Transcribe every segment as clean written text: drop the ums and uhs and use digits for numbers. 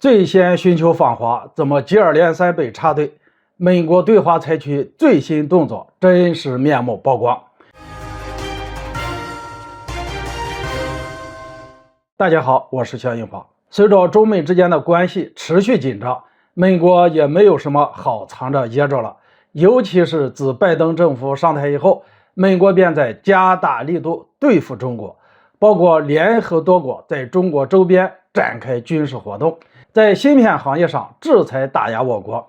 最先寻求访华，怎么接二连三被插队？美国对华采取最新动作，真实面目曝光。大家好，我是肖英华。随着中美之间的关系持续紧张，美国也没有什么好藏着掖着了。尤其是自拜登政府上台以后，美国便在加大力度对付中国，包括联合多国在中国周边展开军事活动，在芯片行业上制裁打压我国。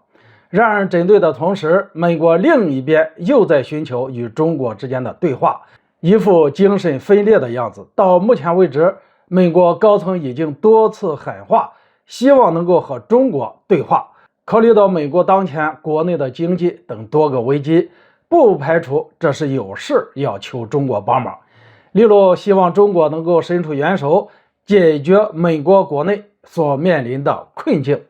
然而针对的同时，美国另一边又在寻求与中国之间的对话，一副精神分裂的样子。到目前为止，美国高层已经多次喊话，希望能够和中国对话。考虑到美国当前国内的经济等多个危机，不排除这是有事要求中国帮忙，例如希望中国能够伸出援手，解决美国国内所面临的困境。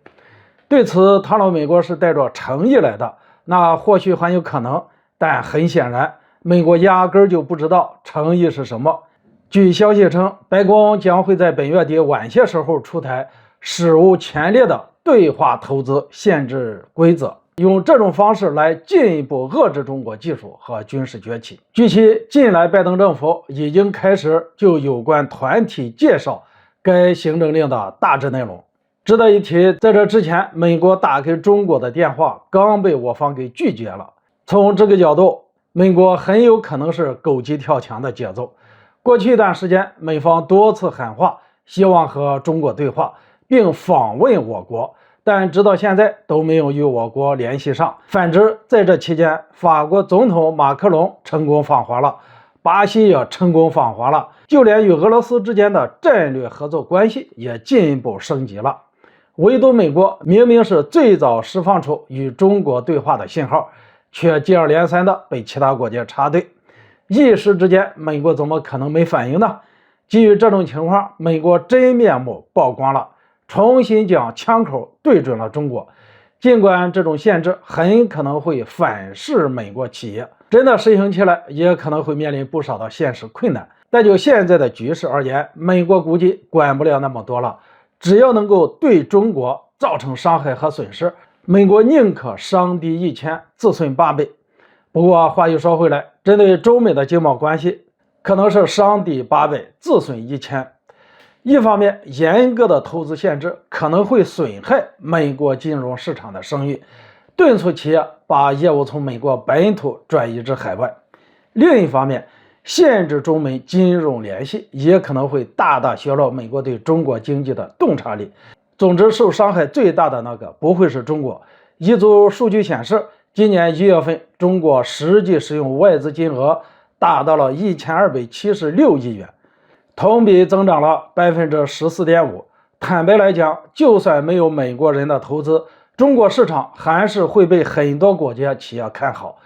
对此，倘若美国是带着诚意来的，那或许很有可能，但很显然，美国压根就不知道诚意是什么。据消息称，白宫将会在本月底晚些时候出台史无前例的对华投资限制规则，用这种方式来进一步遏制中国技术和军事崛起。据悉，近来拜登政府已经开始就有关团体介绍该行政令的大致内容。值得一提，在这之前，美国打给中国的电话刚被我方给拒绝了。从这个角度，美国很有可能是狗急跳墙的节奏。过去一段时间，美方多次喊话，希望和中国对话，并访问我国，但直到现在都没有与我国联系上。反之，在这期间，法国总统马克龙成功访华了，巴西也成功访华了，就连与俄罗斯之间的战略合作关系也进一步升级了。唯独美国明明是最早释放出与中国对话的信号，却接二连三的被其他国家插队。一时之间，美国怎么可能没反应呢？基于这种情况，美国真面目曝光了，重新将枪口对准了中国。尽管这种限制很可能会反噬美国企业，真的实行起来也可能会面临不少的现实困难，但就现在的局势而言，美国估计管不了那么多了。只要能够对中国造成伤害和损失，美国宁可伤敌1000，自损8倍。不过话又说回来，针对中美的经贸关系，可能是伤敌8倍，自损1000。一方面，严格的投资限制可能会损害美国金融市场的声誉，敦促企业把业务从美国本土转移至海外。另一方面，限制中美金融联系也可能会大大削弱美国对中国经济的洞察力。总之，受伤害最大的那个不会是中国。一组数据显示，今年1月份，中国实际使用外资金额达到了1276亿元，同比增长了14.5%。坦白来讲，就算没有美国人的投资，中国市场还是会被很多国家企业看好。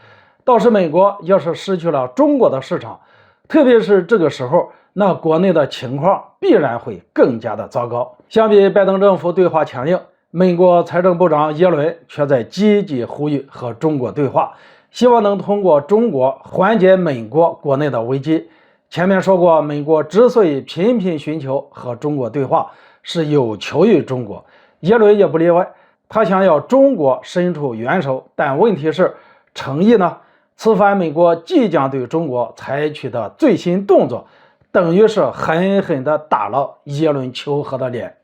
倒是美国要是失去了中国的市场，特别是这个时候，那国内的情况必然会更加的糟糕。相比拜登政府对华强硬，美国财政部长耶伦却在积极呼吁和中国对话，希望能通过中国缓解美国国内的危机。前面说过，美国之所以频频寻求和中国对话，是有求于中国，耶伦也不例外。他想要中国伸出援手，但问题是诚意呢？此番美国即将对中国采取的最新动作，等于是狠狠地打了耶伦求和的脸。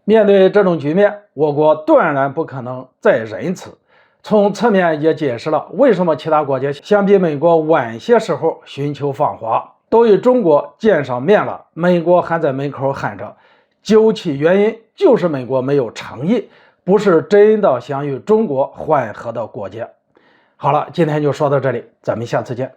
面对这种局面，我国断然不可能再仁慈。从侧面也解释了为什么其他国家相比美国晚些时候寻求访华，都与中国见上面了，美国还在门口喊着，究其原因就是美国没有诚意，不是真的想与中国缓和的国家。好了，今天就说到这里，咱们下次见。